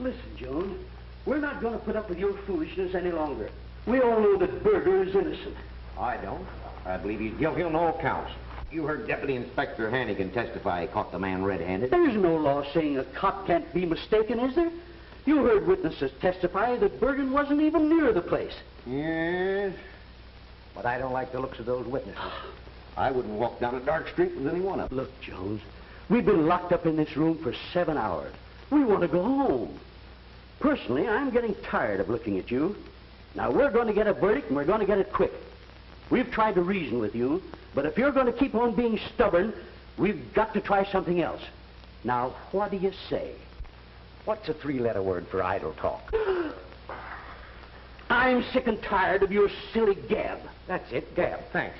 Listen, Jones, we're not going to put up with your foolishness any longer. We all know that Berger is innocent. I don't. I believe he's guilty on all counts. You heard Deputy Inspector Hanagan testify he caught the man red-handed. There's no law saying a cop can't be mistaken, is there? You heard witnesses testify that Bergen wasn't even near the place. Yes, but I don't like the looks of those witnesses. I wouldn't walk down a dark street with any one of them. Look, Jones, we've been locked up in this room for 7 hours. We want to go home. Personally, I'm getting tired of looking at you. Now, we're going to get a verdict, and we're going to get it quick. We've tried to reason with you, but if you're going to keep on being stubborn, we've got to try something else. Now, what do you say? What's a 3-letter word for idle talk? I'm sick and tired of your silly gab. That's it, gab. Thanks.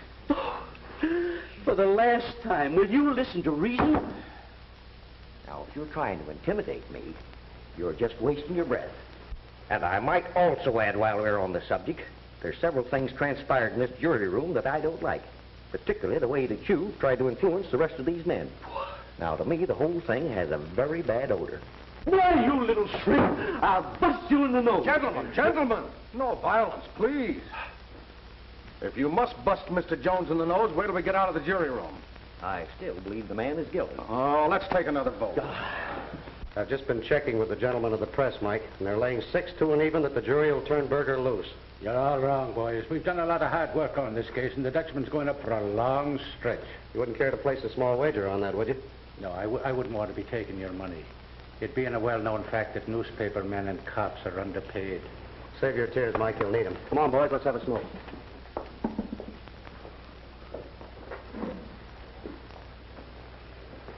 For the last time, will you listen to reason? Now, if you're trying to intimidate me, you're just wasting your breath. And I might also add, while we're on the subject, there's several things transpired in this jury room that I don't like. Particularly the way that you tried to influence the rest of these men. Now, to me, the whole thing has a very bad odor. Why, you little shrimp, I'll bust you in the nose. Gentlemen, no violence, please. If you must bust Mr. Jones in the nose, wait till we get out of the jury room. I still believe the man is guilty. Oh, let's take another vote. I've just been checking with the gentlemen of the press, Mike, and they're laying 6-2 and even that the jury will turn Berger loose. You're all wrong, boys. We've done a lot of hard work on this case, and the Dutchman's going up for a long stretch. You wouldn't care to place a small wager on that, would you? No, I wouldn't want to be taking your money. It being a well-known fact that newspaper men and cops are underpaid. Save your tears, Mike. You'll need them. Come on, boys. Let's have a smoke.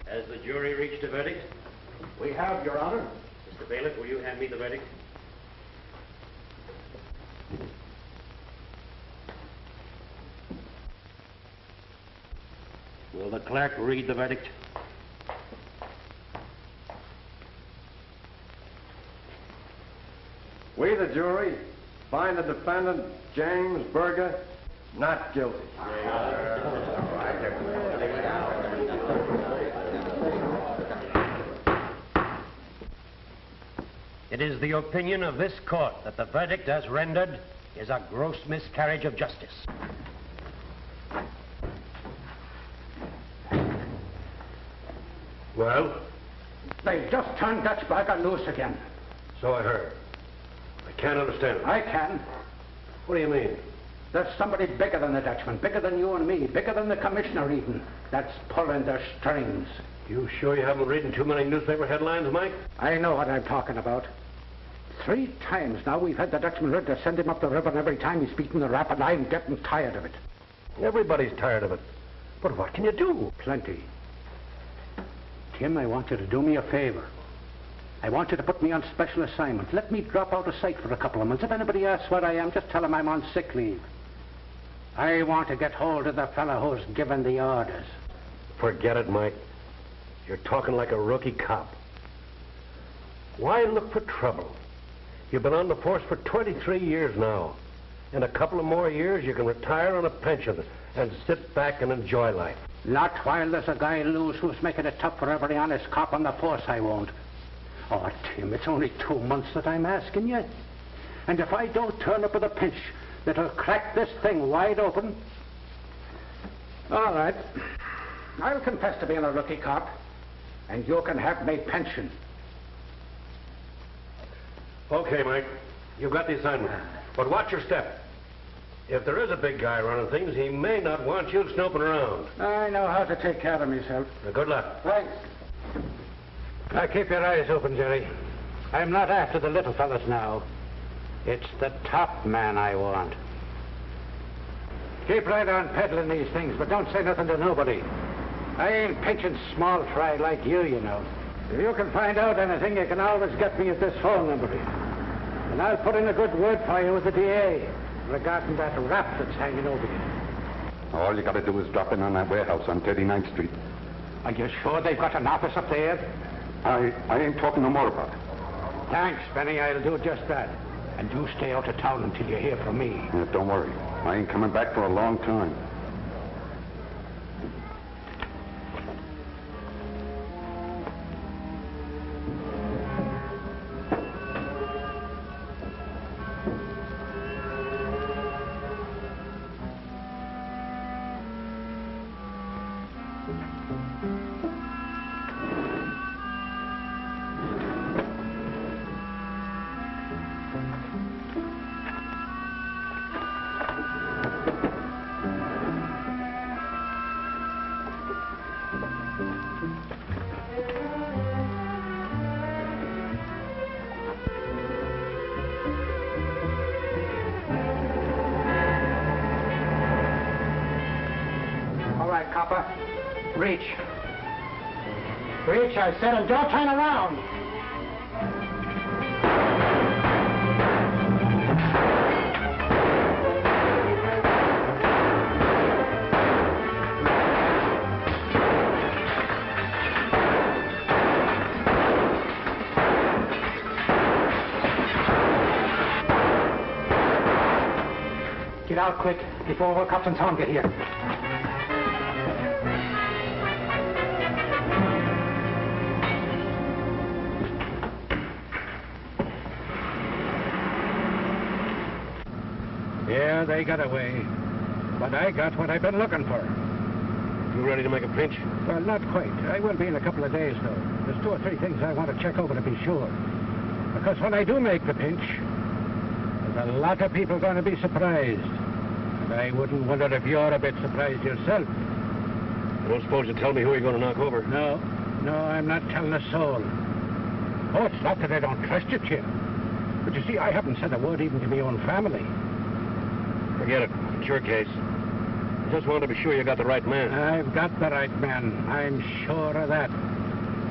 Has the jury reached a verdict? We have, Your Honor. Mr. Bailiff, will you hand me the verdict? Will the clerk read the verdict? We, the jury, find the defendant, James Berger, not guilty. It is the opinion of this court that the verdict as rendered is a gross miscarriage of justice. Well? They've just turned Dutch Berger loose again. So I heard. I can't understand it. I can. What do you mean? There's somebody bigger than the Dutchman, bigger than you and me, bigger than the commissioner even, that's pulling their strings. You sure you haven't been reading too many newspaper headlines, Mike? I know what I'm talking about. 3 times now we've had the Dutchman ready to send him up the river, and every time he's beating the rap, and I'm getting tired of it. Everybody's tired of it. But what can you do? Plenty. Tim, I want you to do me a favor. I want you to put me on special assignment. Let me drop out of sight for a couple of months. If anybody asks where I am, just tell them I'm on sick leave. I want to get hold of the fellow who's given the orders. Forget it, Mike. You're talking like a rookie cop. Why look for trouble? You've been on the force for 23 years now. In a couple of more years, you can retire on a pension and sit back and enjoy life. Not while there's a guy loose who's making it tough for every honest cop on the force, I won't. Oh, Tim, it's only 2 months that I'm asking you. And if I don't turn up with a pinch that'll crack this thing wide open... All right. I'll confess to being a rookie cop, and you can have my pension. Okay, Mike. You've got the assignment. But watch your step. If there is a big guy running things, he may not want you snooping around. I know how to take care of myself. Good luck. Thanks. Now, keep your eyes open, Jerry. I'm not after the little fellas now. It's the top man I want. Keep right on peddling these things, but don't say nothing to nobody. I ain't pinching small fry like you know. If you can find out anything, you can always get me at this phone number. And I'll put in a good word for you with the DA regarding that rap that's hanging over you. All you gotta do is drop in on that warehouse on 39th Street. Are you sure they've got an office up there? I ain't talking no more about it. Thanks, Benny. I'll do just that. And you stay out of town until you hear from me. Yeah, don't worry. I ain't coming back for a long time. Reach. Reach, I said, and don't turn around. Get out quick before Captain Tom get here. Yeah, they got away. But I got what I've been looking for. You ready to make a pinch? Well, not quite. I will be in a couple of days, though. There's 2 or 3 things I want to check over to be sure. Because when I do make the pinch, there's a lot of people going to be surprised. And I wouldn't wonder if you're a bit surprised yourself. I don't suppose you'll tell me who you're going to knock over? No, I'm not telling a soul. Oh, it's not that I don't trust you, Jim. But you see, I haven't said a word even to my own family. Forget it. It's your case. I just wanted to be sure you got the right man. I've got the right man. I'm sure of that.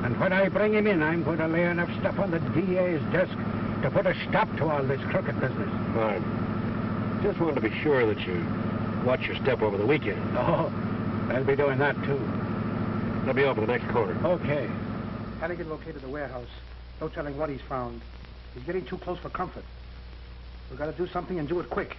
And when I bring him in, I'm going to lay enough stuff on the DA's desk to put a stop to all this crooked business. All right. Just wanted to be sure that you watch your step over the weekend. Oh, I'll be doing that, too. I'll be over the next corner. Okay. Hanagan located the warehouse. No telling what he's found. He's getting too close for comfort. We've got to do something and do it quick.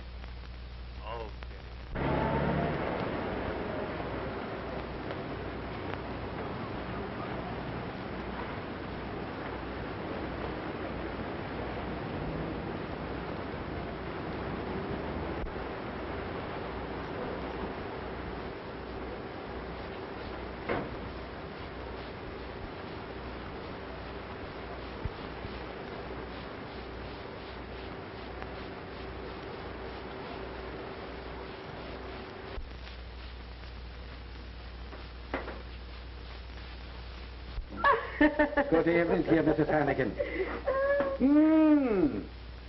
Good evening to you, Mrs. Hanagan.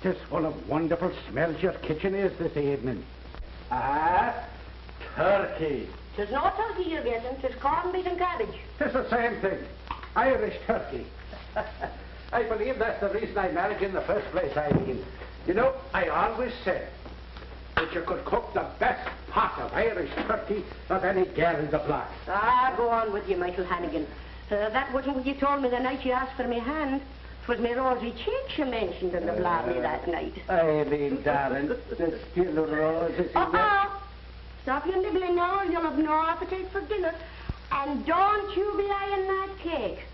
Just full of wonderful smells your kitchen is this evening. Turkey. There's no turkey you're getting. There's corned beef and cabbage. It's the same thing. Irish turkey. I believe that's the reason I married you in the first place, Eileen. You know, I always said that you could cook the best pot of Irish turkey of any girl in the block. Go on with you, Michael Hanagan. That wasn't what you told me the night you asked for my hand. It was my rosy cheeks you mentioned in the blarney that night. Eileen, darling, there's still roses in there. Stop your nibbling now, or you'll have no appetite for dinner. And don't you be eyeing that cake.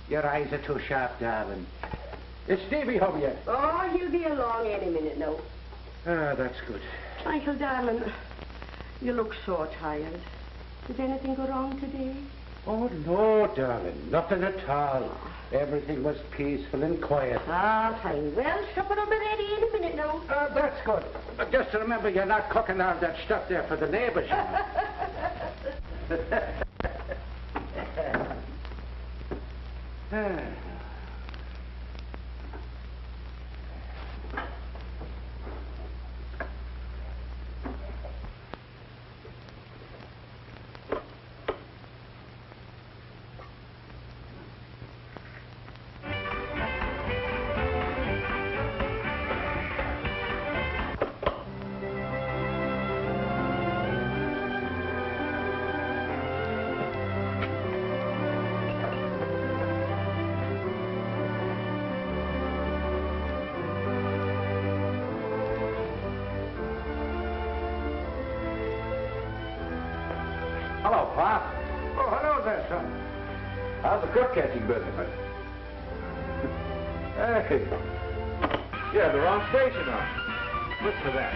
Your eyes are too sharp, darling. Is Stevie home yet? Oh, he'll be along any minute now. That's good. Michael, darling, you look so tired. Did anything go wrong today? Oh, no, darling. Nothing at all. Everything was peaceful and quiet. Fine. Well, supper will be ready in a minute now. That's good. But just remember, you're not cooking all that stuff there for the neighbors. Hello, Pop. Oh, hello there, son. How's the crook catching business? Hey. Yeah, the wrong station on. Look for that.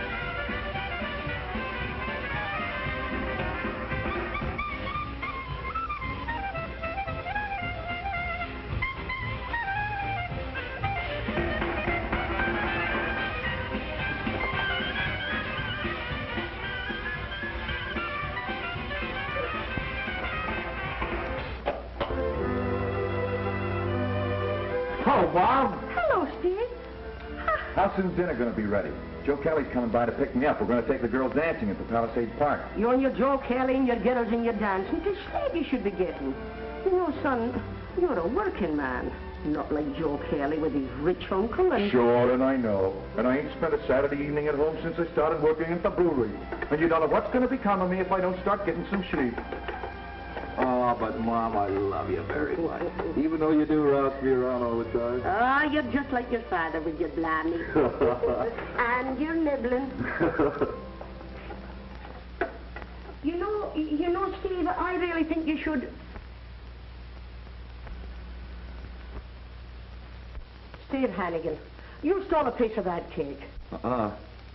Hello, Bob. Hello, Steve. How soon's dinner going to be ready? Joe Kelly's coming by to pick me up. We're going to take the girls dancing at the Palisade Park. You and your Joe Kelly and your girls and your dancing. It's Steve you should be getting. You know, son, you're a working man. Not like Joe Kelly with his rich uncle and... Sure, and I know. And I ain't spent a Saturday evening at home since I started working at the brewery. And you don't know what's going to become of me if I don't start getting some sleep. Oh, but, Mom, I love you very much. Even though you do rouse me around all the time. Ah, you're just like your father with your blarney. And you're nibbling. You know, Steve, I really think you should... Steve Hanagan, you stole a piece of that cake.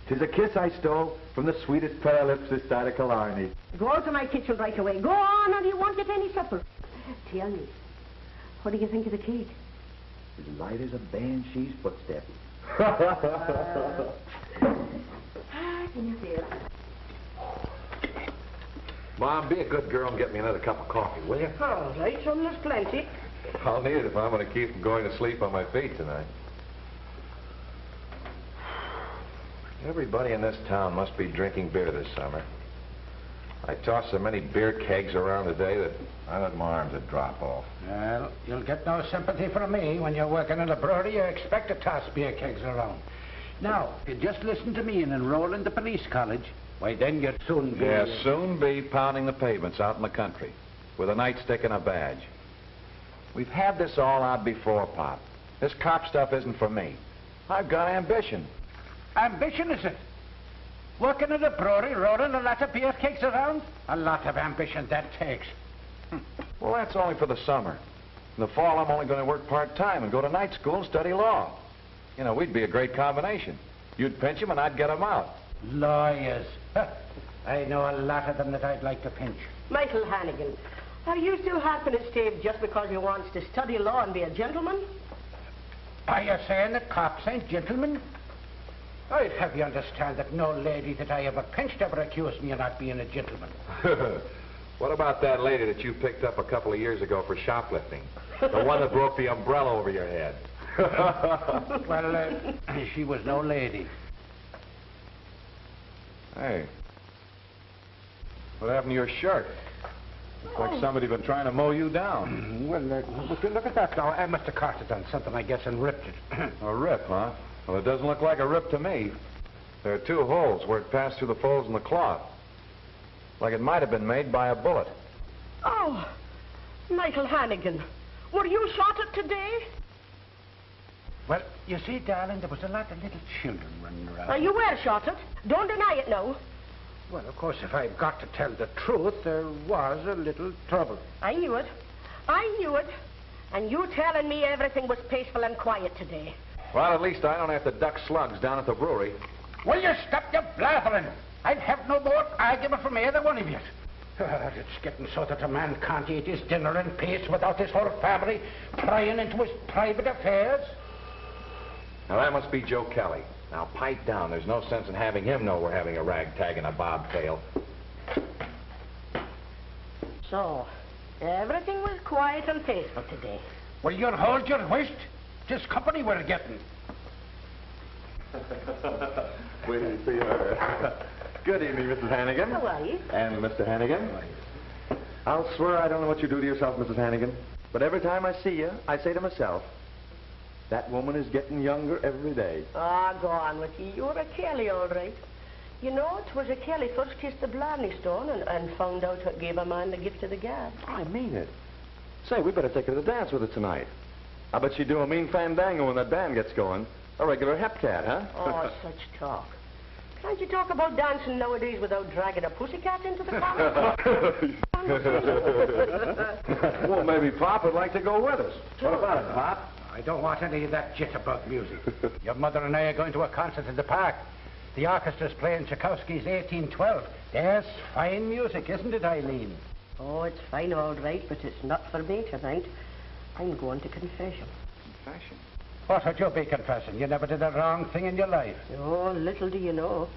'Tis a kiss I stole from the sweetest pair of lips this side of Killarney. Go out to my kitchen right away. Go on, and you won't get any supper. Tell me, what do you think of the cake? As light as a banshee's footstep. Mom, be a good girl and get me another cup of coffee, will you? All right, son, there's plenty. I'll need it if I'm going to keep from going to sleep on my feet tonight. Everybody in this town must be drinking beer this summer. I tossed so many beer kegs around today that I let my arms would drop off. Well, you'll get no sympathy from me. When you're working in a brewery, you expect to toss beer kegs around. Now, if you just listen to me and enroll in the police college, why, then you'd soon be... Yeah, soon be pounding the pavements out in the country with a nightstick and a badge. We've had this all out before, Pop. This cop stuff isn't for me. I've got ambition. Ambition, is it? Working at a brewery, rolling a lot of beer kegs around? A lot of ambition that takes. Well, that's only for the summer. In the fall, I'm only going to work part-time and go to night school and study law. You know, we'd be a great combination. You'd pinch them and I'd get them out. Lawyers. I know a lot of them that I'd like to pinch. Michael Hanagan, are you still harping at Steve just because he wants to study law and be a gentleman? Are you saying that cops ain't gentlemen? I'd have you understand that no lady that I ever pinched ever accused me of not being a gentleman. What about that lady that you picked up a couple of years ago for shoplifting? The one that broke the umbrella over your head. Well, she was no lady. Hey, what happened to your shirt? Looks like somebody been trying to mow you down. Well, look at that now. I must have caught it on something, I guess, and ripped it. A rip, huh? Well, it doesn't look like a rip to me. There are 2 holes where it passed through the folds in the cloth. Like it might have been made by a bullet. Oh, Michael Hanagan, were you shot at today? Well, you see, darling, there was a lot of little children running around. You were shot at. Don't deny it now. Well, of course, if I've got to tell the truth, there was a little trouble. I knew it. I knew it. And you telling me everything was peaceful and quiet today. Well, at least I don't have to duck slugs down at the brewery. Will you stop your blathering? I'd have no more argument from either one of you. It's getting so that a man can't eat his dinner in peace without his whole family prying into his private affairs. Now, that must be Joe Kelly. Now, pipe down. There's no sense in having him know we're having a ragtag and a bobtail. So, everything was quiet and peaceful today. Well, you'll hold your whist. 'Tis company we're getting. Wait till you see her. Good evening, Mrs. Hanagan. How are you? And Mr. Hanagan. I'll swear I don't know what you do to yourself, Mrs. Hanagan, but every time I see you, I say to myself, that woman is getting younger every day. Ah, go on with you. You're a Kelly, all right. You know, it was a Kelly first kissed the Blarney Stone and found out what gave a man the gift of the gab. I mean it. Say, we better take her to the dance with her tonight. I bet she'd do a mean fandango when that band gets going. A regular hepcat, huh? Oh, such talk. Can't you talk about dancing nowadays without dragging a pussycat into the car? Well, maybe Pop would like to go with us. What about it, Pop? I don't want any of that jitterbug music. Your mother and I are going to a concert in the park. The orchestra's playing Tchaikovsky's 1812. There's fine music, isn't it, Eileen? Oh, it's fine, all right, but it's not for me tonight. I'm going to confession. Confession? What would you be confessing? You never did a wrong thing in your life. Oh, little do you know.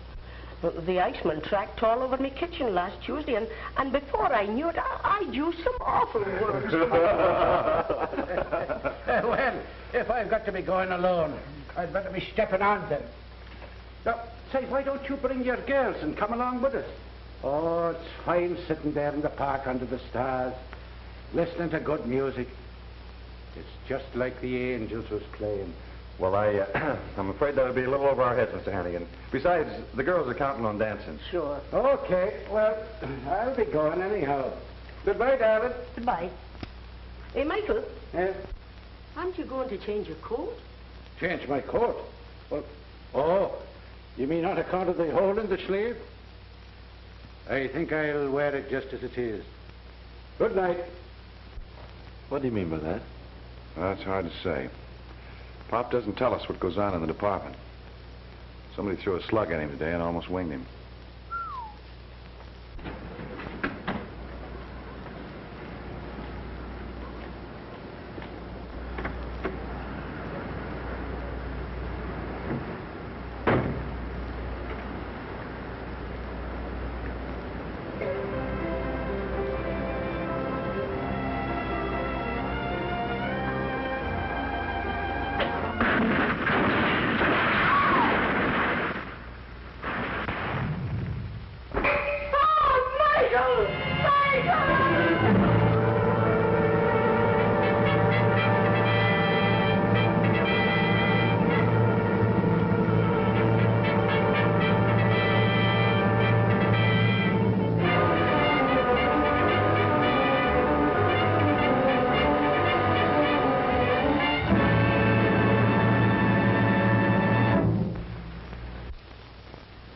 The iceman tracked all over me kitchen last Tuesday, and before I knew it, I'd used some awful words. Well, if I've got to be going alone, I'd better be stepping on then. Now, say, why don't you bring your girls and come along with us? Oh, it's fine sitting there in the park under the stars, listening to good music. It's just like the angels was playing. Well, I'm afraid that'll be a little over our heads, Mr. Hanagan. Besides, the girls are counting on dancing. Sure. Okay, well, I'll be going anyhow. Goodbye, darling. Goodbye. Hey, Michael, Yes? aren't you going to change your coat? Change my coat? Well, oh, you mean on account of the hole in the sleeve? I think I'll wear it just as it is. Good night. What do you mean by that? That's hard to say. Pop doesn't tell us what goes on in the department. Somebody threw a slug at him today and almost winged him.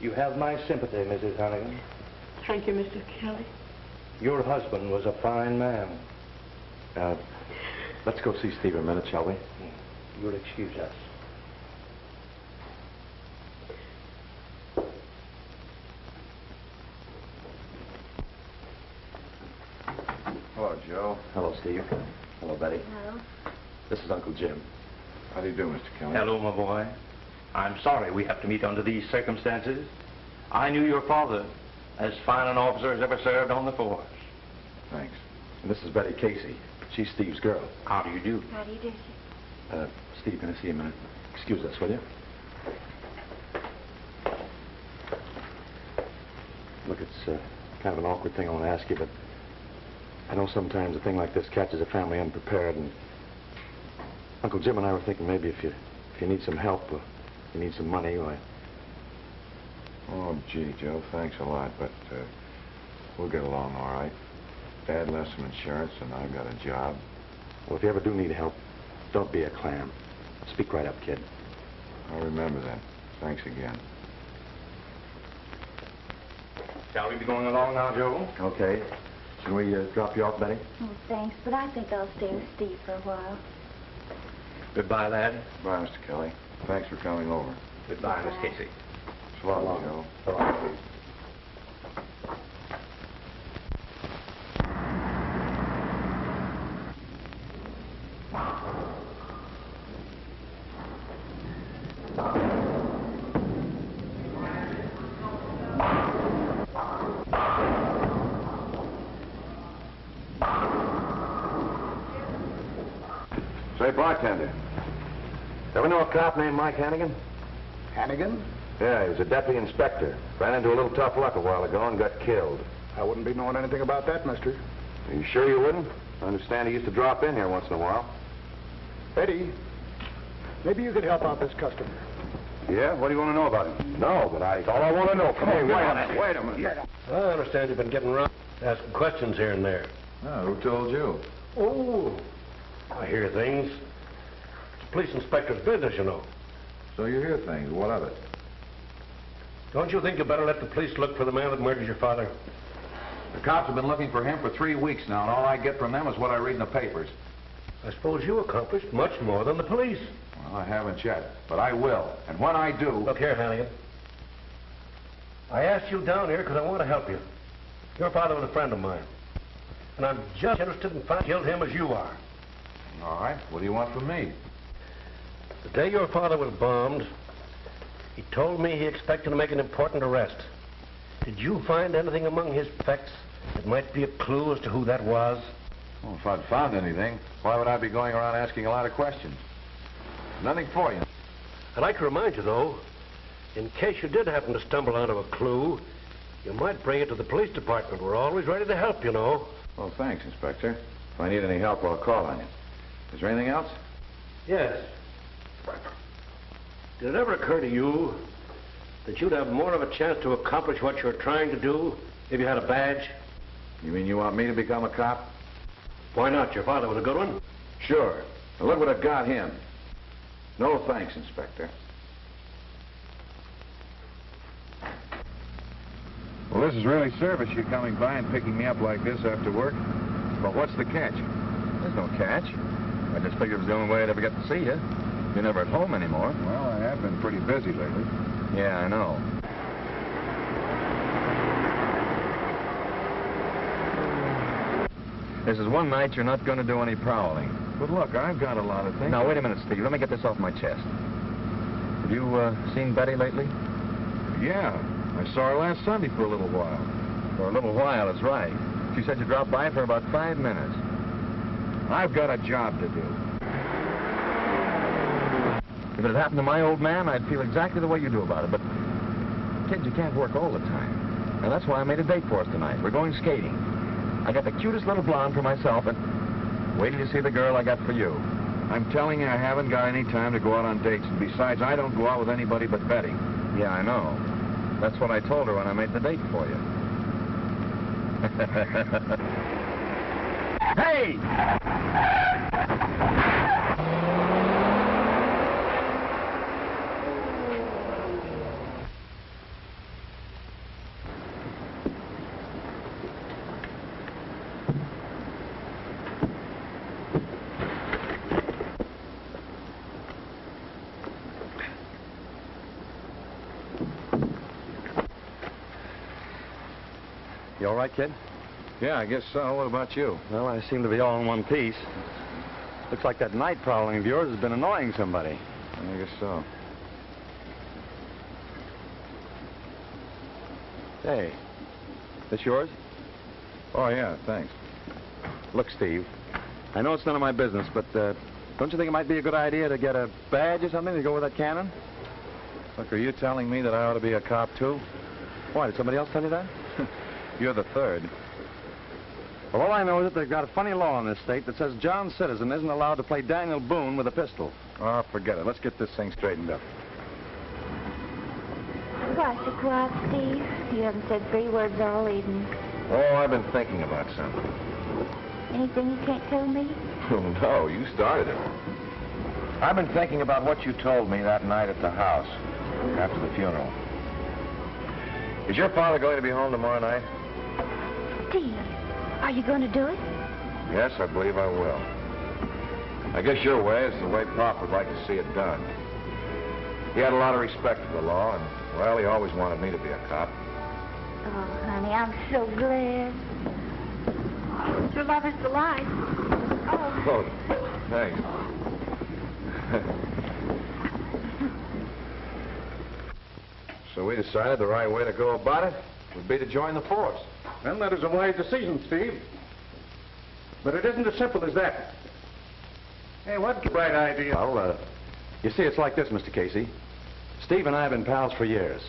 You have my sympathy, Mrs. Hanagan. Thank you, Mr. Kelly. Your husband was a fine man. Let's go see Steve a minute, shall we? You'll excuse us. Hello, Joe. Hello, Steve. Hello, Betty. Hello. This is Uncle Jim. How do you do, Mr. Kelly? Hello, my boy. I'm sorry we have to meet under these circumstances. I knew your father, as fine an officer as ever served on the force. Thanks. And this is Betty Casey. She's Steve's girl. How do you do? How do you do, sir? Steve, can I see you a minute? Excuse us, will you? Look, it's kind of an awkward thing I want to ask you, but I know sometimes a thing like this catches a family unprepared, and Uncle Jim and I were thinking maybe if you need some help, or you need some money, why... Oh, gee, Joe, thanks a lot, but we'll get along all right. Dad left some insurance, and I've got a job. Well, if you ever do need help, don't be a clam. Speak right up, kid. I'll remember that. Thanks again. Shall we be going along now, Joe? Okay. Shall we drop you off, Betty? Oh, thanks, but I think I'll stay with Steve for a while. Goodbye, lad. Bye, Mr. Kelly. Thanks for coming over. Goodbye, Miss Casey. So long, Joe. So long. Say, bartender, Ever know a cop named Mike Hanagan? Hanagan? Yeah, he was a deputy inspector. Ran into a little tough luck a while ago and got killed. I wouldn't be knowing anything about that, mister. Are you sure you wouldn't? I understand he used to drop in here once in a while. Eddie, maybe you could help out this customer. Yeah? What do you want to know about him? No, but That's all I want to know. Come on, Wait a minute. I understand you've been getting around, asking questions here and there. Oh, who told you? Oh, I hear things. It's a police inspector's business, you know. So you hear things. What of it? Don't you think you better let the police look for the man that murdered your father? The cops have been looking for him for 3 weeks now, and all I get from them is what I read in the papers. I suppose you accomplished much more than the police. Well, I haven't yet, but I will. And when I do... Look here, Hanagan. I asked you down here because I want to help you. Your father was a friend of mine. And I'm just interested in finding killed him as you are. All right. What do you want from me? The day your father was bombed, He told me he expected to make an important arrest. Did you find anything among his effects that might be a clue as to who that was? Well, if I'd found anything, why would I be going around asking a lot of questions? Nothing for you. I'd like to remind you, though, in case you did happen to stumble onto a clue, you might bring it to the police department. We're always ready to help, you know. Well, thanks, Inspector. If I need any help, I'll call on you. Is there anything else? Yes. Did it ever occur to you that you'd have more of a chance to accomplish what you're trying to do if you had a badge? You mean you want me to become a cop? Why not? Your father was a good one. Sure. Now look what I've got him. No thanks, Inspector. Well, this is really service, you coming by and picking me up like this after work. But what's the catch? There's no catch. I just figured it was the only way I'd ever get to see you. You're never at home anymore. Well, I have been pretty busy lately. Yeah, I know. This is one night you're not going to do any prowling. But look, I've got a lot of things. Now, wait a minute, Steve. Let me get this off my chest. Have you seen Betty lately? Yeah. I saw her last Sunday for a little while. For a little while is right. She said you dropped by for about 5 minutes. I've got a job to do. If it had happened to my old man, I'd feel exactly the way you do about it. But, kids, you can't work all the time. And that's why I made a date for us tonight. We're going skating. I got the cutest little blonde for myself, and wait till you see the girl I got for you. I'm telling you, I haven't got any time to go out on dates. And besides, I don't go out with anybody but Betty. Yeah, I know. That's what I told her when I made the date for you. Hey! You all right, kid? Yeah, I guess so. What about you? Well, I seem to be all in one piece. Looks like that night prowling of yours has been annoying somebody. I guess so. Hey, this yours? Oh, yeah, thanks. Look, Steve, I know it's none of my business, but don't you think it might be a good idea to get a badge or something to go with that cannon? Look, are you telling me that I ought to be a cop, too? Why, did somebody else tell you that? You're the third. Well, all I know is that they've got a funny law in this state that says John Citizen isn't allowed to play Daniel Boone with a pistol. Oh, forget it. Let's get this thing straightened up. Why so quiet, Steve? You haven't said 3 words all evening. Oh, I've been thinking about something. Anything you can't tell me? Oh, no, you started it. I've been thinking about what you told me that night at the house, after the funeral. Is your father going to be home tomorrow night? Steve, are you going to do it? Yes, I believe I will. I guess your way is the way Pop would like to see it done. He had a lot of respect for the law, and, well, he always wanted me to be a cop. Oh, honey, I'm so glad. It's your lover's delight. Oh. Oh, thanks. So we decided the right way to go about it would be to join the force. Well, that is a wise decision, Steve. But it isn't as simple as that. Hey, what's the bright idea? Well, you see, it's like this, Mr. Casey. Steve and I have been pals for years.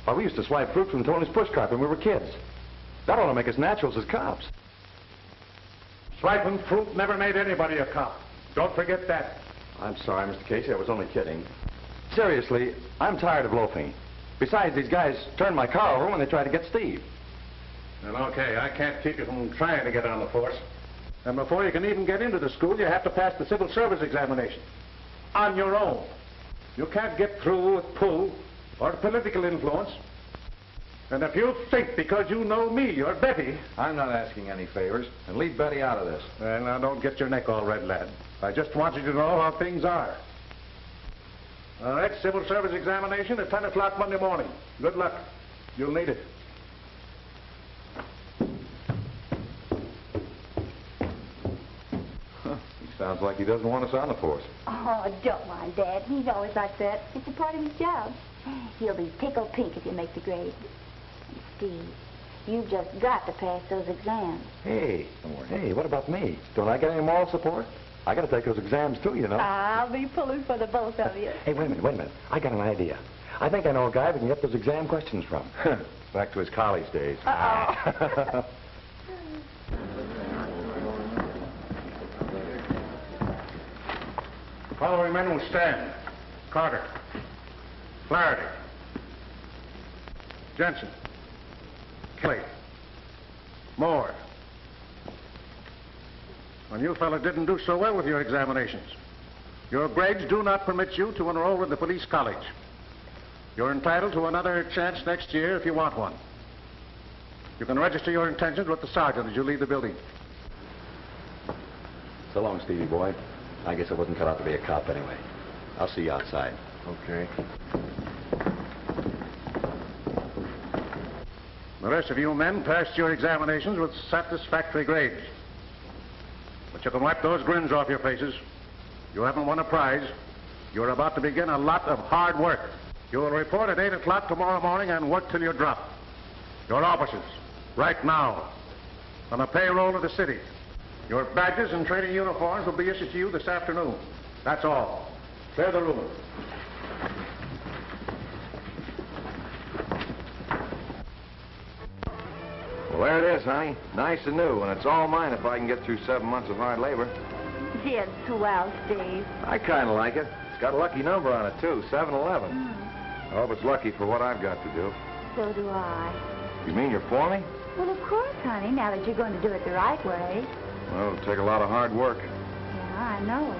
Why, we used to swipe fruit from Tony's pushcart when we were kids. That ought to make us naturals as cops. Swiping fruit never made anybody a cop. Don't forget that. I'm sorry, Mr. Casey. I was only kidding. Seriously, I'm tired of loafing. Besides, these guys turned my car over when they tried to get Steve. Well, okay, I can't keep you from trying to get on the force. And before you can even get into the school, you have to pass the civil service examination. On your own. You can't get through with pull or political influence. And if you think because you know me, you're Betty... I'm not asking any favors, and leave Betty out of this. Well, now, don't get your neck all red, lad. I just want you to know how things are. All right, civil service examination at 10 o'clock Monday morning. Good luck. You'll need it. He sounds like he doesn't want us on the force. Oh, don't mind Dad. He's always like that. It's a part of his job. He'll be tickled pink if you make the grade. And Steve, you've just got to pass those exams. Hey, what about me? Don't I get any moral support? I got to take those exams too, you know. I'll be pulling for the both of you. Hey, wait a minute. I got an idea. I think I know a guy we can get those exam questions from. Back to his college days. Uh-oh. Following men will stand. Carter. Flaherty. Jensen. Kelly. Moore. Well, you fellas didn't do so well with your examinations. Your grades do not permit you to enroll in the police college. You're entitled to another chance next year if you want one. You can register your intentions with the sergeant as you leave the building. So long, Stevie boy. I guess I wasn't cut out to be a cop anyway. I'll see you outside. Okay. The rest of you men passed your examinations with satisfactory grades. But you can wipe those grins off your faces. You haven't won a prize. You're about to begin a lot of hard work. You will report at 8 o'clock tomorrow morning and work till you drop. Your officers, right now, on the payroll of the city. Your badges and training uniforms will be issued to you this afternoon. That's all. Clear the room. Well, there it is, honey. Nice and new, and it's all mine if I can get through 7 months of hard labor. Gee, it's swell, Steve. I kind of like it. It's got a lucky number on it, too, 711. I hope it's lucky for what I've got to do. So do I. You mean you're for me? Well, of course, honey, now that you're going to do it the right way. Well, it'll take a lot of hard work. Yeah, I know.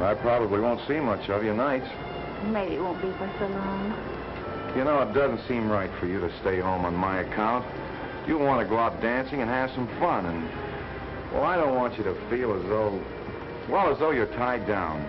I probably won't see much of you nights. Maybe it won't be for so long. You know, it doesn't seem right for you to stay home on my account. You want to go out dancing and have some fun, and, well, I don't want you to feel as though you're tied down.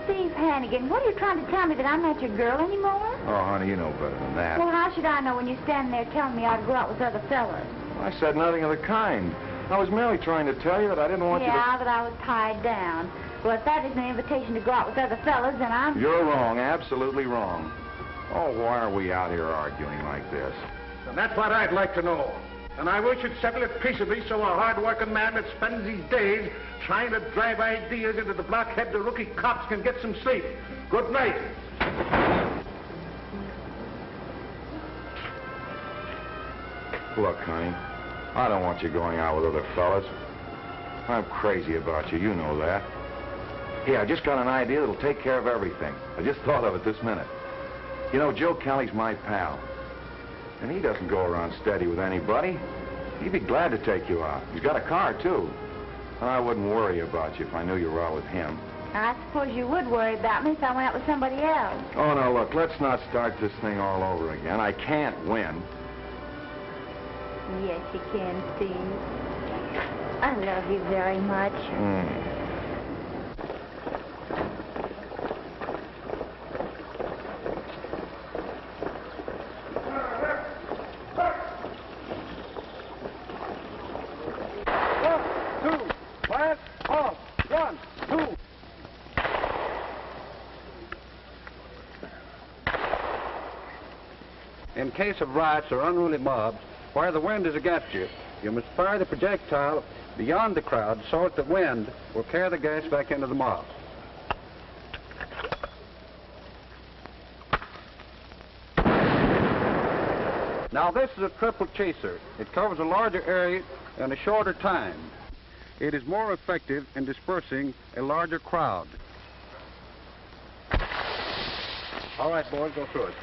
Steve Hanagan, what are you trying to tell me, that I'm not your girl anymore? Oh, honey, you know better than that. Well, how should I know when you're standing there telling me I ought to go out with other fellas? I said nothing of the kind. I was merely trying to tell you that I didn't want you to... Yeah, that I was tied down. Well, if that isn't an invitation to go out with other fellas, then I'm... You're wrong, absolutely wrong. Oh, why are we out here arguing like this? And that's what I'd like to know. And I wish you'd settle it peaceably so a hard-working man that spends his days trying to drive ideas into the blockheads of rookie cops can get some sleep. Good night. Look, honey, I don't want you going out with other fellas. I'm crazy about you, you know that. Hey, I just got an idea that'll take care of everything. I just thought of it this minute. You know, Joe Kelly's my pal. And he doesn't go around steady with anybody. He'd be glad to take you out. He's got a car, too. I wouldn't worry about you if I knew you were out with him. I suppose you would worry about me if I went out with somebody else. Oh, no, look, let's not start this thing all over again. I can't win. Yes, you can, Steve. I love you very much. In case of riots or unruly mobs, where the wind is against you, you must fire the projectile beyond the crowd so that the wind will carry the gas back into the mob. Now, this is a triple chaser. It covers a larger area in a shorter time. It is more effective in dispersing a larger crowd. All right, boys, go through it.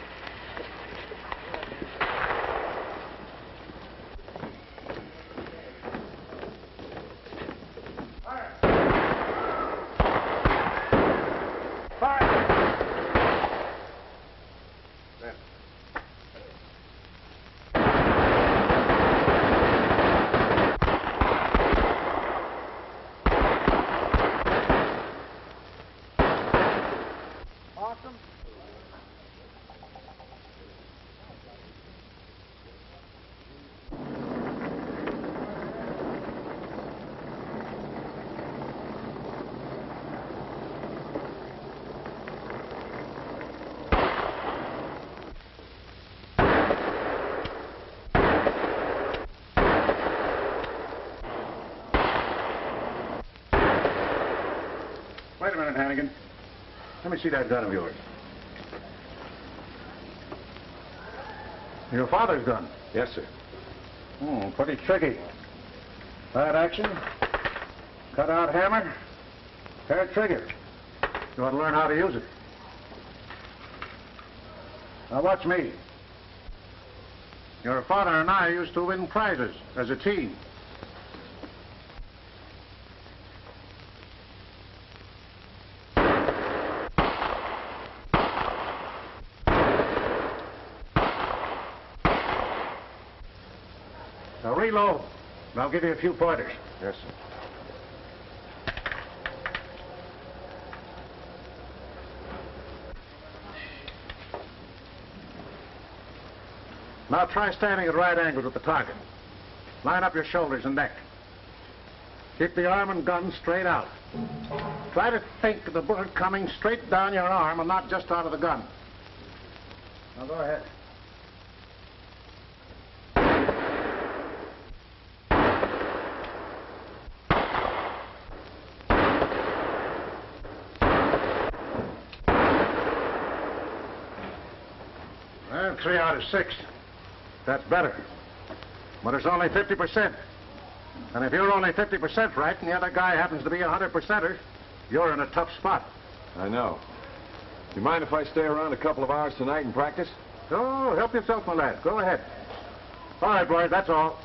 a minute, Hanagan. Let me see that gun of yours. Your father's gun? Yes, sir. Pretty tricky. Flat action, cut-out hammer, hair trigger. You ought to learn how to use it. Now watch me. Your father and I used to win prizes as a team. Now reload, and I'll give you a few pointers. Yes, sir. Now try standing at right angles with the target. Line up your shoulders and neck. Keep the arm and gun straight out. Try to think of the bullet coming straight down your arm and not just out of the gun. Now go ahead. Well, 3 out of 6. That's better. But it's only 50%. And if you're only 50% right and the other guy happens to be a 100%er, you're in a tough spot. I know. You mind if I stay around a couple of hours tonight and practice? Oh, help yourself, my lad. Go ahead. All right, boys, that's all.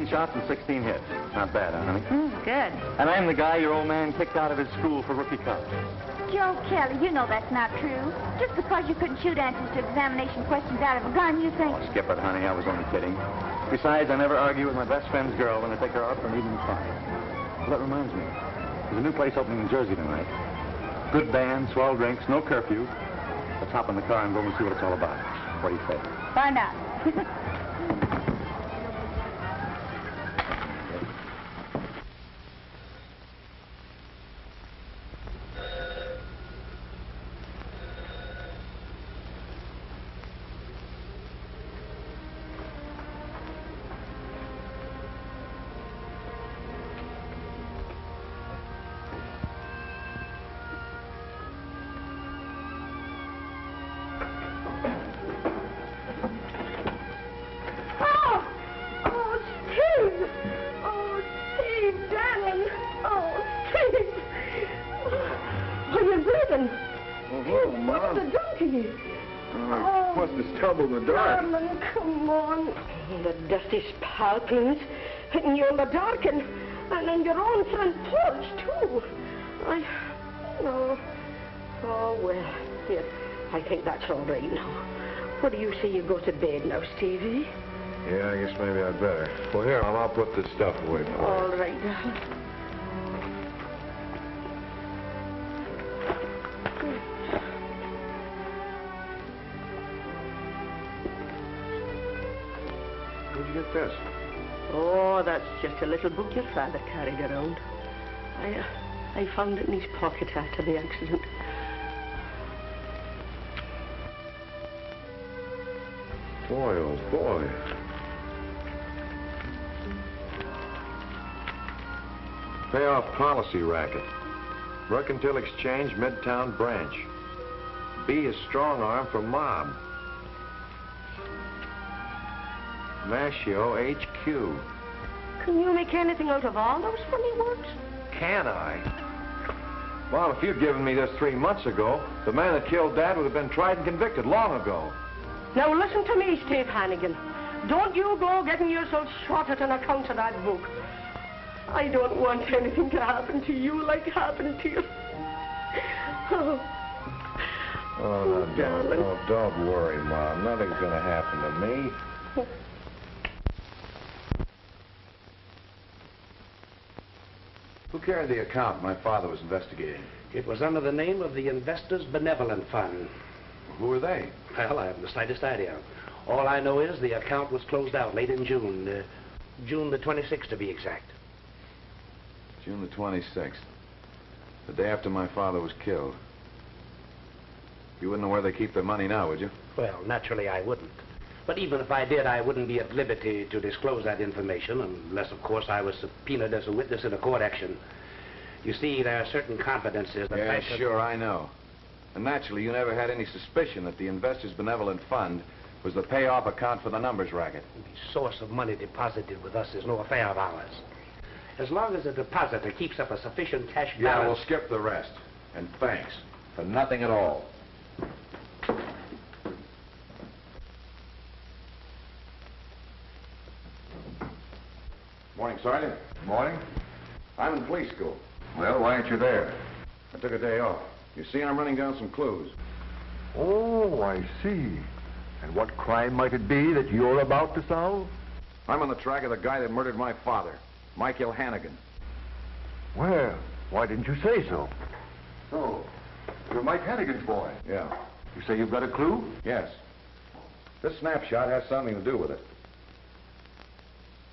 Shots and 16 hits. Not bad, huh, honey? Good. And I'm the guy your old man kicked out of his school for rookie cop. Joe Kelly, you know that's not true. Just because you couldn't shoot answers to examination questions out of a gun, you think... Oh, skip it, honey. I was only kidding. Besides, I never argue with my best friend's girl when I take her out for an evening fun. Well, that reminds me. There's a new place opening in Jersey tonight. Good band, swell drinks, no curfew. Let's hop in the car and go and see what it's all about. What do you say? Find out. Darling, come on. The dust is palpable, and you're in the dark, and on your own front porch, too. Oh, well, here, I think that's all right now. What do you say you go to bed now, Stevie? Yeah, I guess maybe I'd better. Well, here, I'll put this stuff away for you. All right, darling. Where'd you get this? Oh, that's just a little book your father carried around. I found it in his pocket after the accident. Boy, oh boy. Payoff policy racket. Mercantile Exchange, Midtown Branch. B is strong arm for mob. Mashio HQ. Can you make anything out of all those funny words? Can I? Well, if you'd given me this 3 months ago, the man that killed Dad would have been tried and convicted long ago. Now listen to me, Steve Hanagan. Don't you go getting yourself shot at on account of that book. I don't want anything to happen to you like happened to you. Oh, no, don't worry, Mom. Nothing's going to happen to me. Who carried the account my father was investigating? It was under the name of the Investors Benevolent Fund. Who are they? Well, I haven't the slightest idea. All I know is the account was closed out late in June. June the 26th, to be exact. June the 26th. The day after my father was killed. You wouldn't know where they keep their money now, would you? Well, naturally I wouldn't. But even if I did, I wouldn't be at liberty to disclose that information, unless, of course, I was subpoenaed as a witness in a court action. You see, there are certain confidences that... Yeah, sure, I know. And naturally, you never had any suspicion that the Investors Benevolent Fund was the payoff account for the numbers racket. The source of money deposited with us is no affair of ours. As long as the depositor keeps up a sufficient cash balance... Yeah, we'll skip the rest. And thanks for nothing at all. Morning, Sergeant. Morning. I'm in police school. Well, why aren't you there? I took a day off. You see, I'm running down some clues. Oh, I see. And what crime might it be that you're about to solve? I'm on the track of the guy that murdered my father, Michael Hanagan. Well, why didn't you say so? So, you're Mike Hannigan's boy? Yeah. You say you've got a clue? Yes. This snapshot has something to do with it.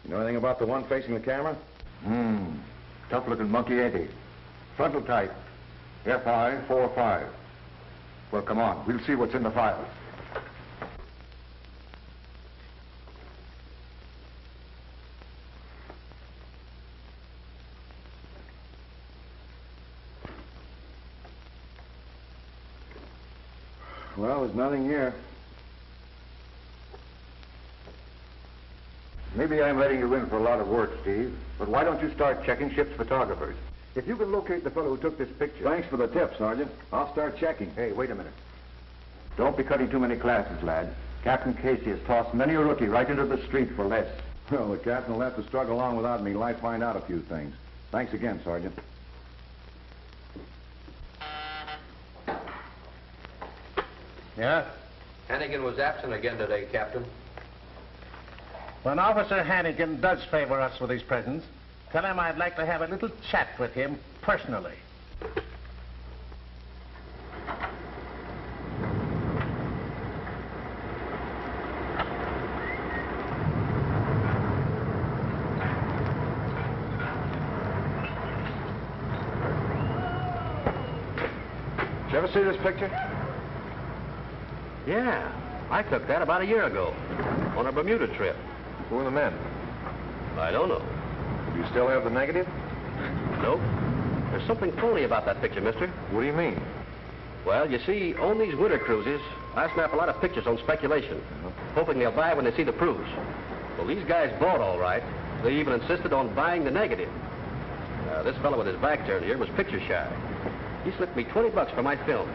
You know anything about the one facing the camera? Tough-looking monkey, ain't he? Frontal type. FI-45. Well, come on. We'll see what's in the files. Well, there's nothing here. Maybe I'm letting you in for a lot of work, Steve, but why don't you start checking ship's photographers? If you can locate the fellow who took this picture... Thanks for the tip, Sergeant. I'll start checking. Hey, wait a minute. Don't be cutting too many classes, lad. Captain Casey has tossed many a rookie right into the street for less. Well, the captain will have to struggle along without me till I find out a few things. Thanks again, Sergeant. Yeah? Hanagan was absent again today, Captain. When Officer Hanagan does favor us with his presence, tell him I'd like to have a little chat with him personally. Did you ever see this picture? Yeah, I took that about a year ago on a Bermuda trip. Who are the men? I don't know. Do you still have the negative? Nope. There's something phony about that picture, mister. What do you mean? Well, you see, on these winter cruises, I snap a lot of pictures on speculation, hoping they'll buy when they see the proofs. Well, these guys bought all right. They even insisted on buying the negative. This fellow with his back turned here was picture shy. He slipped me $20 for my film.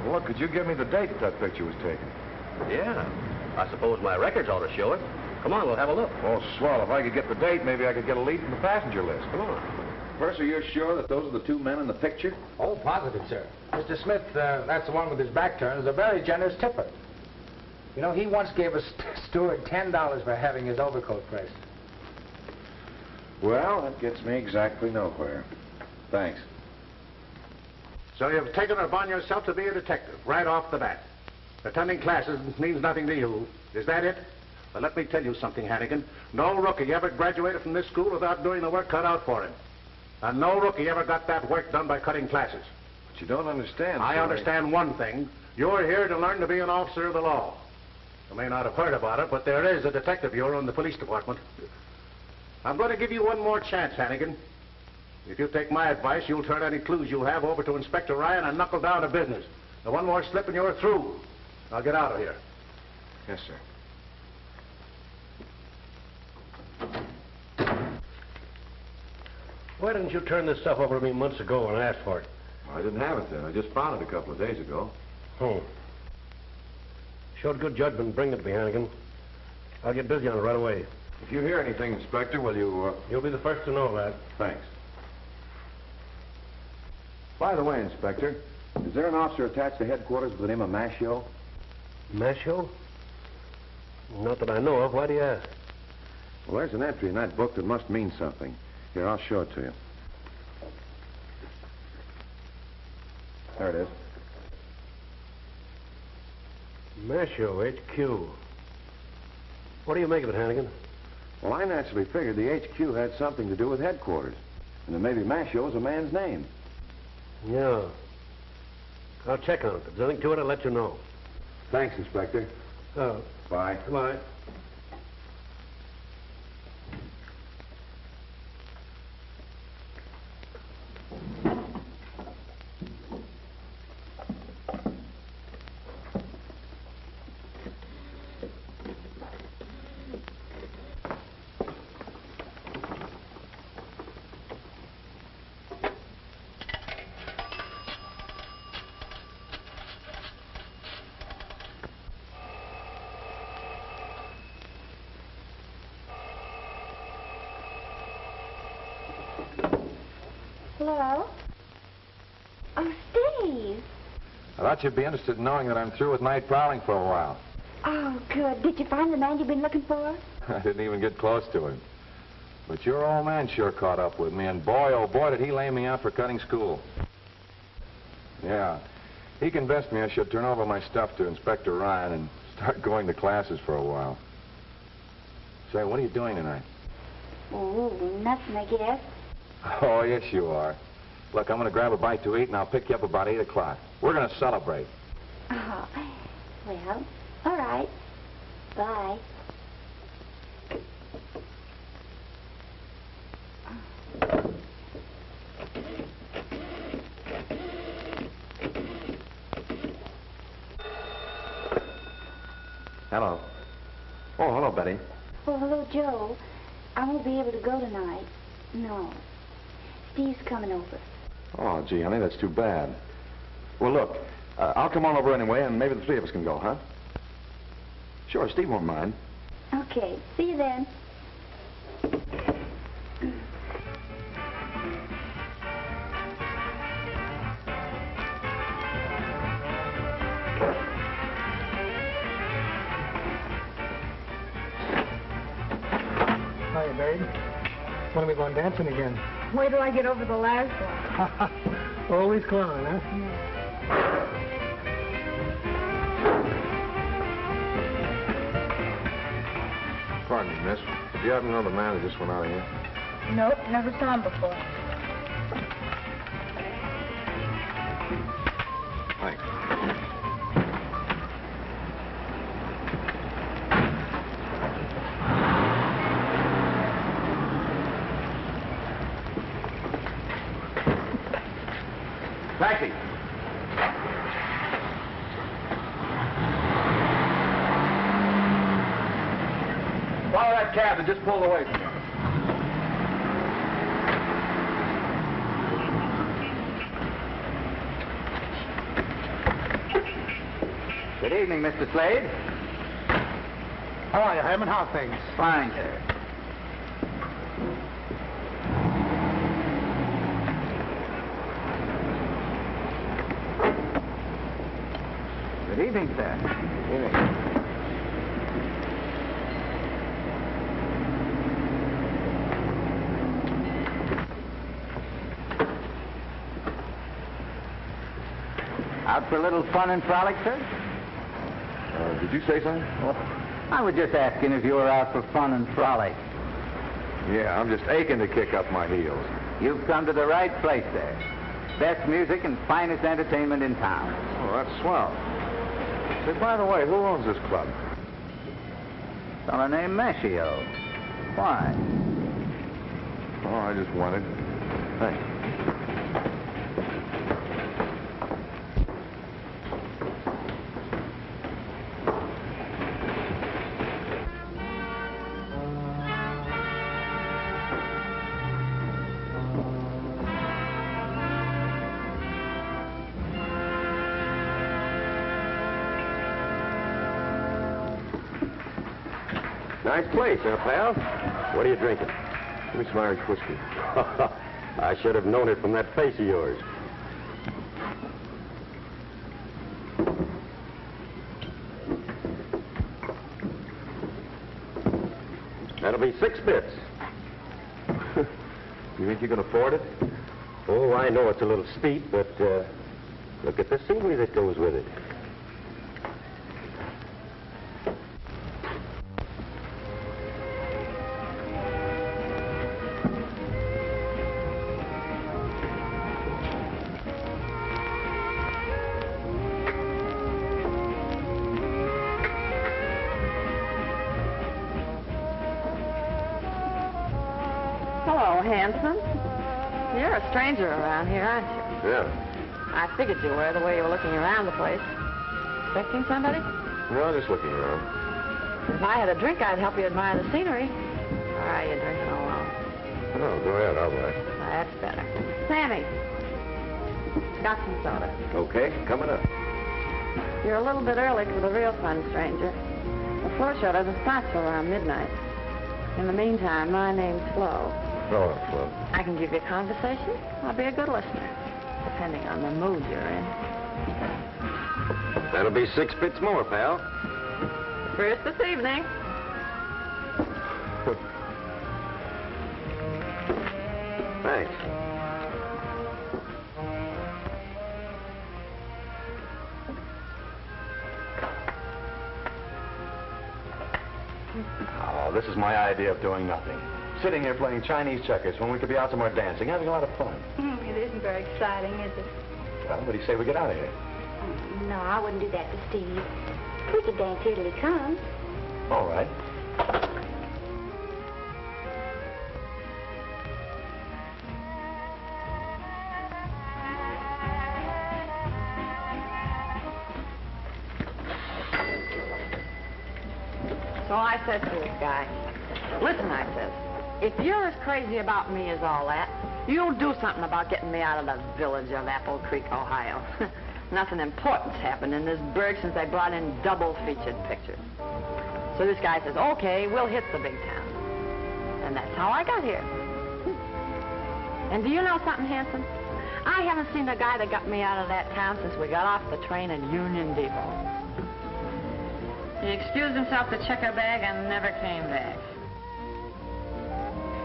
Well, could you give me the date that picture was taken? Yeah. I suppose my records ought to show it. Come on, we'll have a look. Oh, swell. If I could get the date, maybe I could get a lead from the passenger list. Come on. Purser, you're sure that those are the two men in the picture? Oh, positive, sir. Mr. Smith, that's the one with his back turned, is a very generous tipper. You know, he once gave a steward $10 for having his overcoat pressed. Well, that gets me exactly nowhere. Thanks. So you've taken it upon yourself to be a detective, right off the bat. Attending classes means nothing to you. Is that it? Well, let me tell you something, Hanagan. No rookie ever graduated from this school without doing the work cut out for him. And no rookie ever got that work done by cutting classes. But you don't understand, I understand one thing. You're here to learn to be an officer of the law. You may not have heard about it, but there is a detective bureau in the police department. I'm going to give you one more chance, Hanagan. If you take my advice, you'll turn any clues you have over to Inspector Ryan and knuckle down to business. Now, one more slip and you're through. I'll get out of here. Yes, sir. Why didn't you turn this stuff over to me months ago when I asked for it? I didn't have it then. I just found it a couple of days ago. Showed good judgment bringing it to me, Hanagan. I'll get busy on it right away. If you hear anything, Inspector, will you... You'll be the first to know that. Thanks. By the way, Inspector, is there an officer attached to headquarters with the name of Mashio? Mashio? Not that I know of. Why do you ask? Well, there's an entry in that book that must mean something. Here, I'll show it to you. There it is. Masho, HQ. What do you make of it, Hanagan? Well, I naturally figured the HQ had something to do with headquarters. And that maybe Masho is a man's name. Yeah. I'll check on it. If there's anything to it, I'll let you know. Thanks, Inspector. Oh. Bye. Bye. Hello? Oh, Steve. I thought you'd be interested in knowing that I'm through with night prowling for a while. Oh, good. Did you find the man you've been looking for? I didn't even get close to him. But your old man sure caught up with me, and boy, oh boy, did he lay me out for cutting school. Yeah. He convinced me I should turn over my stuff to Inspector Ryan and start going to classes for a while. Say, what are you doing tonight? Oh, nothing, I guess. Oh, yes, you are. Look, I'm going to grab a bite to eat, and I'll pick you up about 8 o'clock. We're going to celebrate. Oh, well, all right. Bye. Hello. Oh, hello, Betty. Oh, hello, Joe. I won't be able to go tonight. No. Steve's coming over. Oh, gee, honey, that's too bad. Well, look, I'll come on over anyway, and maybe the three of us can go, huh? Sure, Steve won't mind. Okay. See you then. Hiya, babe. When are we going dancing again? Wait till I get over the last one. Always clowning, huh? Pardon me, miss. Do you happen to know the man that just went out of here? Nope, never saw him before. Thanks. Taxi! Follow that cab that just pulled away from you. Good evening, Mr. Slade. How are you, Herman? How are things? Fine, sir. Good evening, sir. Good evening. Out for a little fun and frolic, sir? Did you say something? Oh, I was just asking if you were out for fun and frolic. Yeah, I'm just aching to kick up my heels. You've come to the right place, sir. Best music and finest entertainment in town. Oh, that's swell. Say, by the way, who owns this club? A fellow named Mascio. Why? Oh, I just wondered. Thanks. Nice place, huh, pal? What are you drinking? Give me some Irish whiskey. I should have known it from that face of yours. That'll be 6 bits. You think you can afford it? Oh, I know it's a little steep, but Look at the scenery that goes with it. Hello, handsome. You're a stranger around here, aren't you? Yeah. I figured you were, the way you were looking around the place. Expecting somebody? No, just looking around. If I had a drink, I'd help you admire the scenery. Or are you drinking alone? Oh, go ahead, I'll buy. That's better. Sammy, got some soda. Okay, coming up. You're a little bit early for the real fun, stranger. The floor show doesn't start till around midnight. In the meantime, my name's Flo. Oh, Flo. I can give you conversation. I'll be a good listener, depending on the mood you're in. That'll be 6 bits more, pal. First this evening. Thanks. Oh, this is my idea of doing nothing. Sitting here playing Chinese checkers when we could be out somewhere dancing, having a lot of fun. It isn't very exciting, is it? Well, what do you say we get out of here? No, I wouldn't do that to Steve. We could dance here till he comes. All right. So I said to this guy, listen, I said, if you're as crazy about me as all that, you'll do something about getting me out of the village of Apple Creek, Ohio. Nothing important's happened in this burg since they brought in double-featured pictures. So this guy says, okay, we'll hit the big town. And that's how I got here. And do you know something, handsome? I haven't seen the guy that got me out of that town since we got off the train in Union Depot. He excused himself to check a bag and never came back.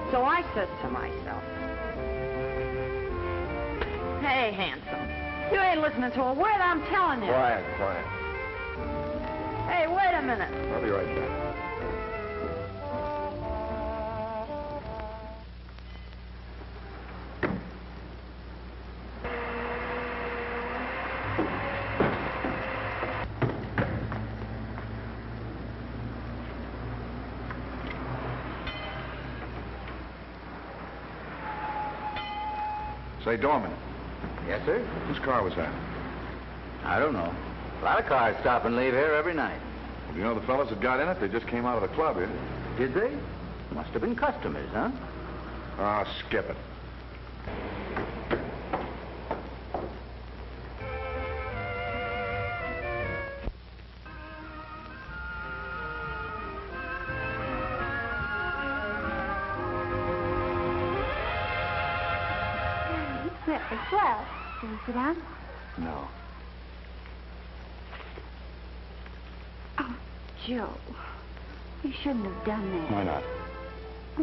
So I says to myself, hey, handsome, you ain't listening to a word I'm telling you. Quiet, quiet. Hey, wait a minute. I'll be right back. Say, Dorman. Yes, sir? Whose car was that? I don't know. A lot of cars stop and leave here every night. Well, do you know the fellows that got in it? They just came out of the club here. Did they? Must have been customers, huh? Ah, skip it. Well, can you sit down? No. Oh, Joe, you shouldn't have done that. Why not?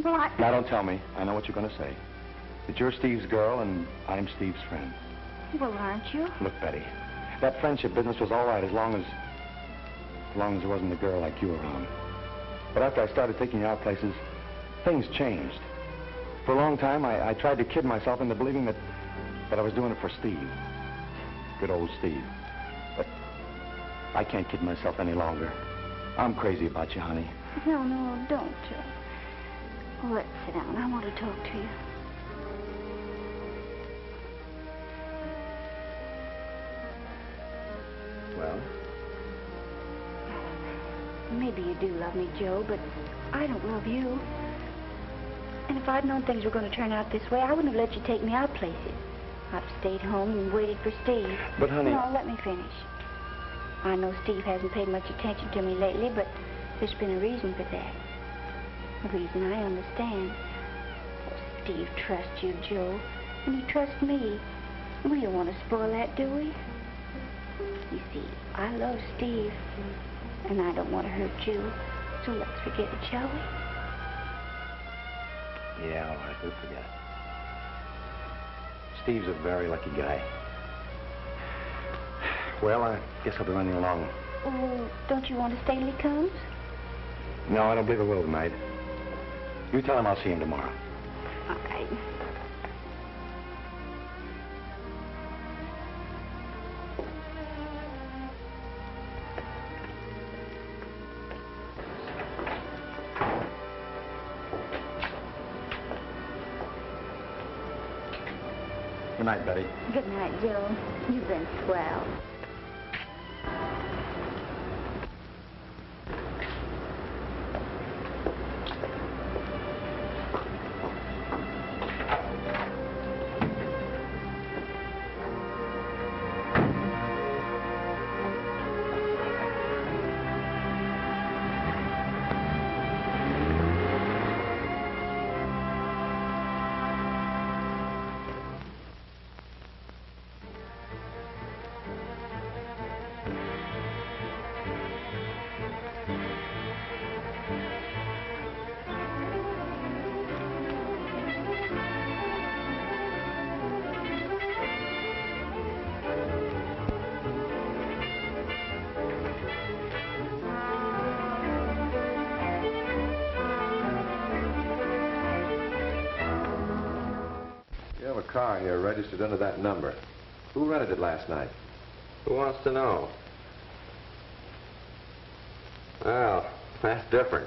Well, Now, don't tell me. I know what you're going to say. That you're Steve's girl and I'm Steve's friend. Well, aren't you? Look, Betty, that friendship business was all right as long as there wasn't a girl like you around. But after I started taking you out places, things changed. For a long time, I tried to kid myself into believing that I was doing it for Steve. Good old Steve. But I can't kid myself any longer. I'm crazy about you, honey. No, don't, Joe. Well, let's sit down. I want to talk to you. Well? Maybe you do love me, Joe, but I don't love you. And if I'd known things were going to turn out this way, I wouldn't have let you take me out places. I'd have stayed home and waited for Steve. But, honey... No, let me finish. I know Steve hasn't paid much attention to me lately, but there's been a reason for that. A reason I understand. Oh, Steve trusts you, Joe, and he trusts me. We don't want to spoil that, do we? You see, I love Steve, and I don't want to hurt you, so let's forget it, shall we? Yeah, all right, we'll forget it. Steve's a very lucky guy. Well, I guess I'll be running along. Oh, don't you want to stay till he comes? No, I don't believe I will tonight. You tell him I'll see him tomorrow. All right. Good night, Betty. Good night, Joe. You've been swell. Car here registered under that number. Who rented it last night? Who wants to know? Well, that's different.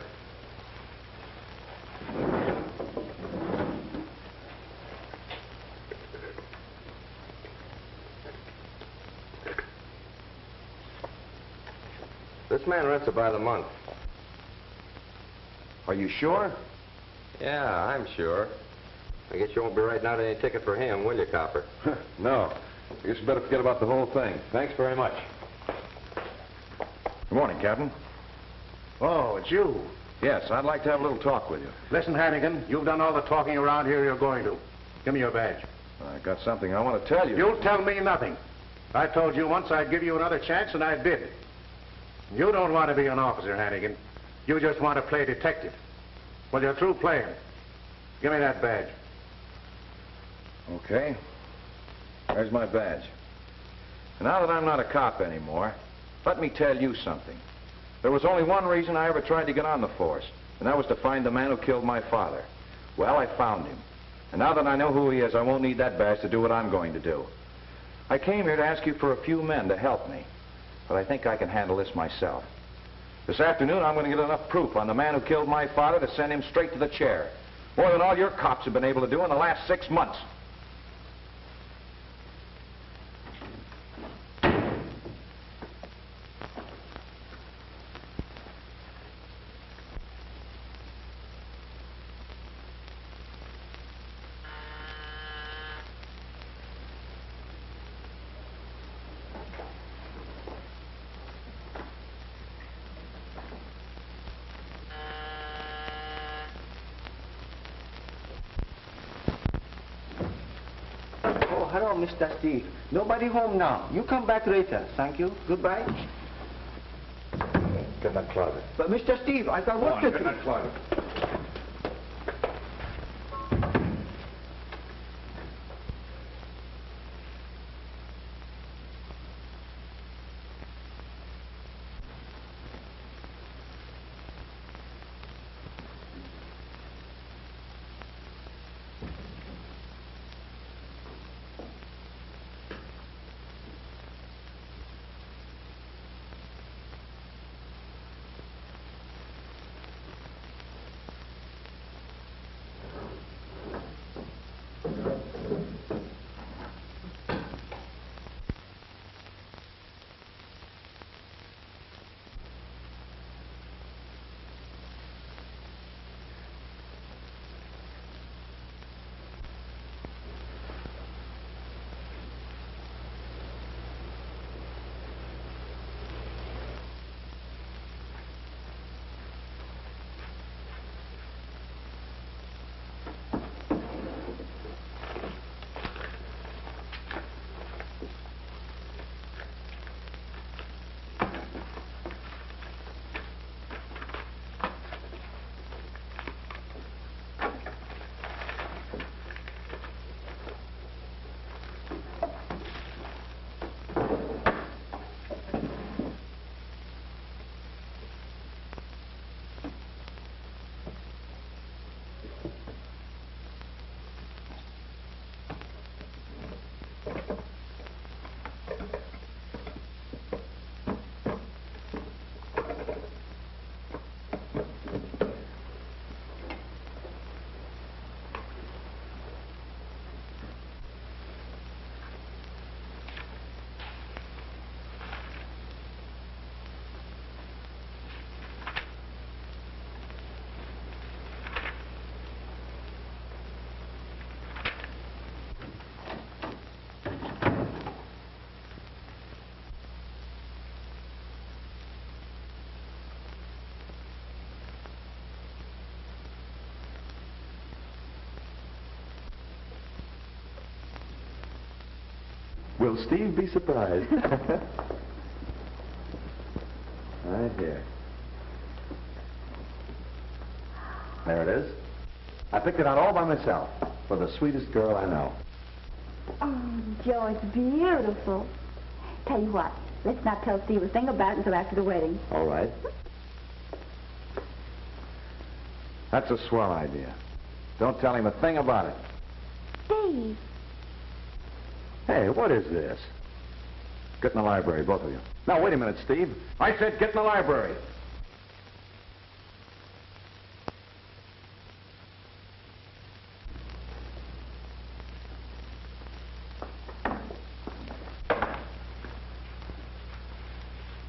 This man rents it by the month. Are you sure? Yeah, I'm sure. I guess you won't be writing out any ticket for him, will you, Copper? No. I guess you better forget about the whole thing. Thanks very much. Good morning, Captain. Oh, it's you. Yes, I'd like to have a little talk with you. Listen, Hanagan, you've done all the talking around here you're going to. Give me your badge. I got something I want to tell you. You'll tell me nothing. I told you once I'd give you another chance, and I did. You don't want to be an officer, Hanagan. You just want to play detective. Well, you're through playing. Give me that badge. Okay. There's my badge. Now that I'm not a cop anymore, let me tell you something. There was only one reason I ever tried to get on the force, and that was to find the man who killed my father. Well, I found him. And now that I know who he is, I won't need that badge to do what I'm going to do. I came here to ask you for a few men to help me, but I think I can handle this myself. This afternoon, I'm going to get enough proof on the man who killed my father to send him straight to the chair. More than all your cops have been able to do in the last 6 months. Hello, Mr. Steve. Nobody home now. You come back later. Thank you. Goodbye. Get in that closet. But, Mr. Steve, I got work to do. Get in that closet. Will Steve be surprised? Right here. There it is. I picked it out all by myself for the sweetest girl I know. Oh, Joe, it's beautiful. Tell you what, let's not tell Steve a thing about it until after the wedding. All right. That's a swell idea. Don't tell him a thing about it. Steve. Hey, what is this? Get in the library, both of you. Now, wait a minute, Steve. I said get in the library.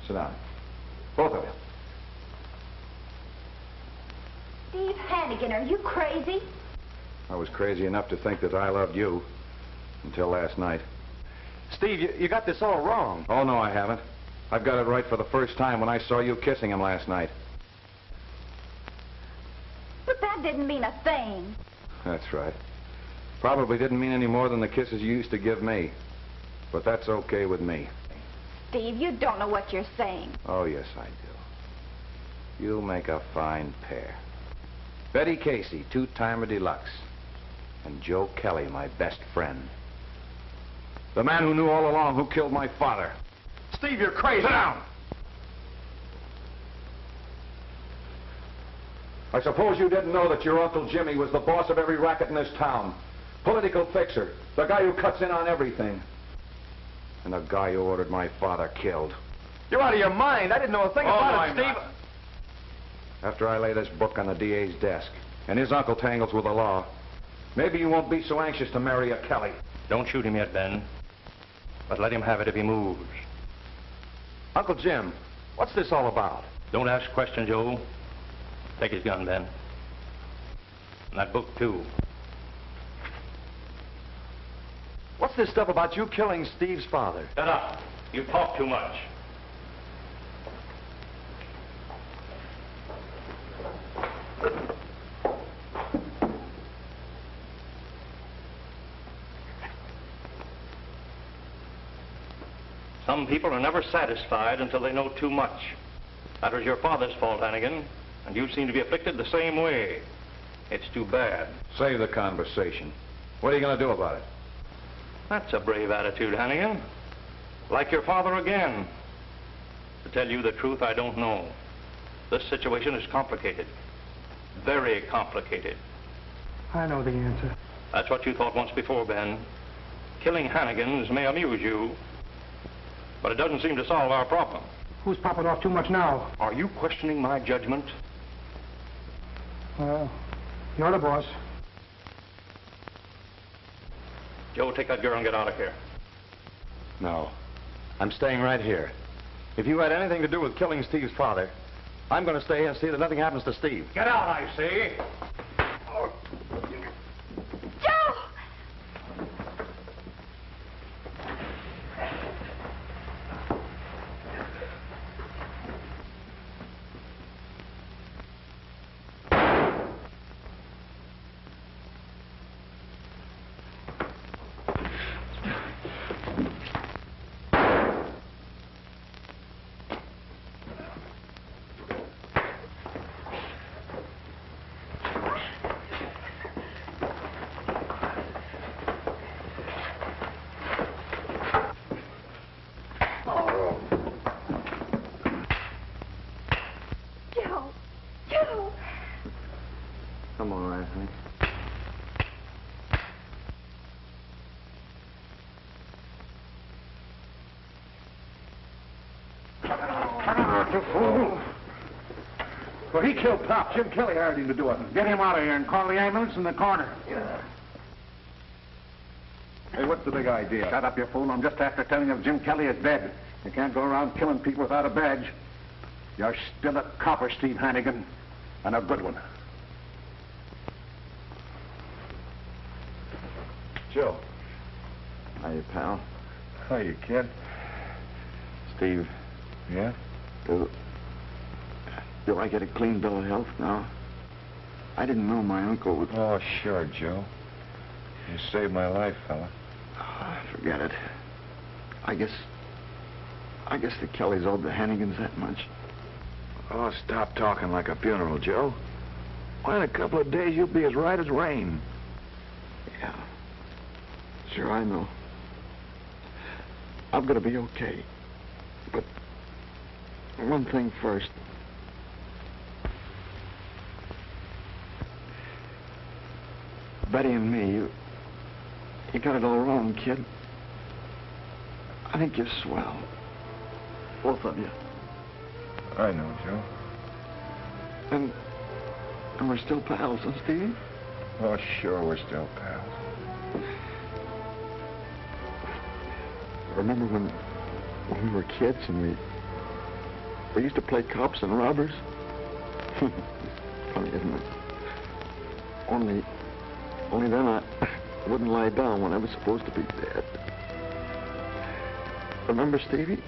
Sit down. Both of you. Steve Hanagan, are you crazy? I was crazy enough to think that I loved you until last night. Steve, you got this all wrong. Oh, no, I haven't. I've got it right for the first time when I saw you kissing him last night. But that didn't mean a thing. That's right. Probably didn't mean any more than the kisses you used to give me. But that's okay with me. Steve, you don't know what you're saying. Oh, yes, I do. You'll make a fine pair. Betty Casey, two-timer deluxe. And Joe Kelly, my best friend. The man who knew all along who killed my father. Steve, you're crazy. Sit down! I suppose you didn't know that your Uncle Jimmy was the boss of every racket in this town. Political fixer. The guy who cuts in on everything. And the guy who ordered my father killed. You're out of your mind. I didn't know a thing about it, Steve. Not. After I lay this book on the DA's desk, and his uncle tangles with the law, maybe you won't be so anxious to marry a Kelly. Don't shoot him yet, Ben. But let him have it if he moves. Uncle Jim, what's this all about? Don't ask questions, Joe. Take his gun, Ben. And that book, too. What's this stuff about you killing Steve's father? Shut up. You talk too much. Some people are never satisfied until they know too much. That was your father's fault, Hanagan, and you seem to be afflicted the same way. It's too bad. Save the conversation. What are you going to do about it? That's a brave attitude, Hanagan. Like your father again. To tell you the truth, I don't know. This situation is complicated. Very complicated. I know the answer. That's what you thought once before, Ben. Killing Hanagans may amuse you, but it doesn't seem to solve our problem. Who's popping off too much now? Are you questioning my judgment? Well, you're the boss. Joe, take that girl and get out of here. No. I'm staying right here. If you had anything to do with killing Steve's father, I'm going to stay here and see that nothing happens to Steve. Get out, I say. Joe! I'm all right, honey. Well, he killed Pop. Jim Kelly hired him to do it. Get him out of here and call the ambulance in the corner. Yeah. Hey, what's the big idea? Shut up, you fool. I'm just after telling you Jim Kelly is dead. You can't go around killing people without a badge. You're still a copper, Steve Hanagan, and a good one. Joe. Hiya, pal. Hiya, kid. Steve. Yeah? Do I get a clean bill of health now? I didn't know my uncle would... Oh, sure, Joe. You saved my life, fella. Forget it. I guess the Kellys owed the Hanagans that much. Oh, stop talking like a funeral, Joe. Why, in a couple of days, you'll be as right as rain. Yeah. Sure, I know. I'm gonna be okay. But one thing first. Betty and me, you got it all wrong, kid. I think you're swell. Both of you. I know, Joe. And we're still pals, huh, Stevie? Oh, sure, we're still pals. Remember when we were kids and we used to play cops and robbers? Funny, isn't it? Only then I wouldn't lie down when I was supposed to be dead. Remember, Stevie?